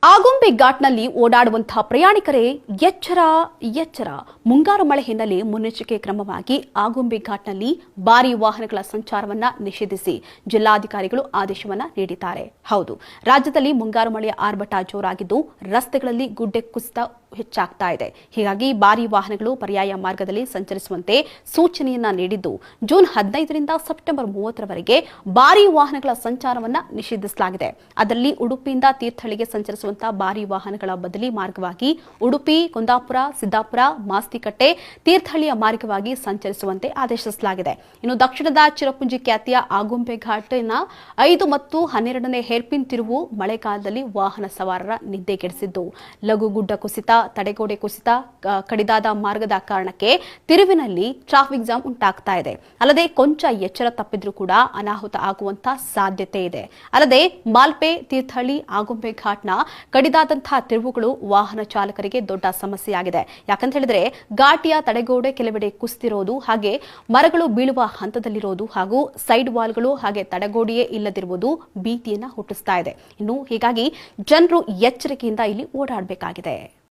ಆಗುಂಬೆ ಘಾಟ್ನಲ್ಲಿ ಓಡಾಡುವಂತಹ ಪ್ರಯಾಣಿಕರೇ ಎಚ್ಚರ ಎಚ್ಚರ. ಮುಂಗಾರು ಮಳೆ ಹಿನ್ನೆಲೆ ಮುನ್ನೆಚ್ಚರಿಕೆ ಕ್ರಮವಾಗಿ ಆಗುಂಬೆ ಘಾಟ್ನಲ್ಲಿ ಭಾರೀ ವಾಹನಗಳ ಸಂಚಾರವನ್ನ ನಿಷೇಧಿಸಿ ಜಿಲ್ಲಾಧಿಕಾರಿಗಳು ಆದೇಶವನ್ನ ನೀಡಿದ್ದಾರೆ. ಹೌದು, ರಾಜ್ಯದಲ್ಲಿ ಮುಂಗಾರು ಮಳೆಯ ಆರ್ಭಟ ಜೋರಾಗಿದ್ದು ರಸ್ತೆಗಳಲ್ಲಿ ಗುಡ್ಡೆ ಕುಸಿತ ಹೆಚ್ಚಾಗ್ತಾ ಇದೆ. ಹೀಗಾಗಿ ಭಾರೀ ವಾಹನಗಳು ಪರ್ಯಾಯ ಮಾರ್ಗದಲ್ಲಿ ಸಂಚರಿಸುವಂತೆ ಸೂಚನೆಯನ್ನ ನೀಡಿದ್ದು ಜೂನ್ 15ರಿಂದ ಸೆಪ್ಟೆಂಬರ್ 30ರವರೆಗೆ ಭಾರೀ ವಾಹನಗಳ ಸಂಚಾರವನ್ನ ನಿಷೇಧಿಸಲಾಗಿದೆ. ಅದರಲ್ಲಿ ಉಡುಪಿಯಿಂದ ತೀರ್ಥಹಳ್ಳಿಗೆ ಸಂಚರಿಸುವಂತಹ ಭಾರೀ ವಾಹನಗಳ ಬದಲಿ ಮಾರ್ಗವಾಗಿ ಉಡುಪಿ, ಕುಂದಾಪುರ, ಸಿದ್ದಾಪುರ, ಮಾಸ್ತಿಕಟ್ಟೆ, ತೀರ್ಥಹಳ್ಳಿಯ ಮಾರ್ಗವಾಗಿ ಸಂಚರಿಸುವಂತೆ ಆದೇಶಿಸಲಾಗಿದೆ. ಇನ್ನು ದಕ್ಷಿಣದ ಚಿರಪುಂಜಿ ಖ್ಯಾತಿಯ ಆಗುಂಬೆ ಘಾಟ್ನ 5 ಮತ್ತು 12ನೇ ಹೇರ್ಪಿನ್ ತಿರುವು ಮಳೆಗಾಲದಲ್ಲಿ ವಾಹನ ಸವಾರರ ನಿದ್ದೆಗೆಡಿಸಿದ್ದು ಲಘು ಗುಡ್ಡ ಕುಸಿತ, ತಡೆಗೋಡೆ ಕುಸಿತ, ಕಡಿದಾದ ಮಾರ್ಗದ ಕಾರಣಕ್ಕೆ ತಿರುವಿನಲ್ಲಿ ಟ್ರಾಫಿಕ್ ಜಾಮ್ ಉಂಟಾಗ್ತಾ ಇದೆ. ಅಲ್ಲದೆ ಕೊಂಚ ಎಚ್ಚರ ತಪ್ಪಿದ್ರೂ ಕೂಡ ಅನಾಹುತ ಆಗುವಂತ ಸಾಧ್ಯತೆ ಇದೆ. ಅಲ್ಲದೆ ಮಾಲ್ಪೆ, ತೀರ್ಥಹಳ್ಳಿ, ಆಗುಂಬೆ ಘಾಟ್ನ ಕಡಿದಾದಂತಹ ತಿರುವುಗಳು ವಾಹನ ಚಾಲಕರಿಗೆ ದೊಡ್ಡ ಸಮಸ್ಯೆಯಾಗಿದೆ. ಯಾಕಂತ ಹೇಳಿದ್ರೆ ಘಾಟಿಯ ತಡೆಗೋಡೆ ಕೆಲವೆಡೆ ಕುಸಿತಿರೋದು, ಹಾಗೆ ಮರಗಳು ಬೀಳುವ ಹಂತದಲ್ಲಿರೋದು ಹಾಗೂ ಸೈಡ್ ವಾಲ್ಗಳು ಹಾಗೆ ತಡೆಗೋಡೆಯೇ ಇಲ್ಲದಿರುವುದು ಭೀತಿಯನ್ನ ಹುಟ್ಟಿಸ್ತಾ ಇದೆ. ಇನ್ನು ಹೀಗಾಗಿ ಜನರು ಎಚ್ಚರಿಕೆಯಿಂದ ಇಲ್ಲಿ ಓಡಾಡಬೇಕಾಗಿದೆ.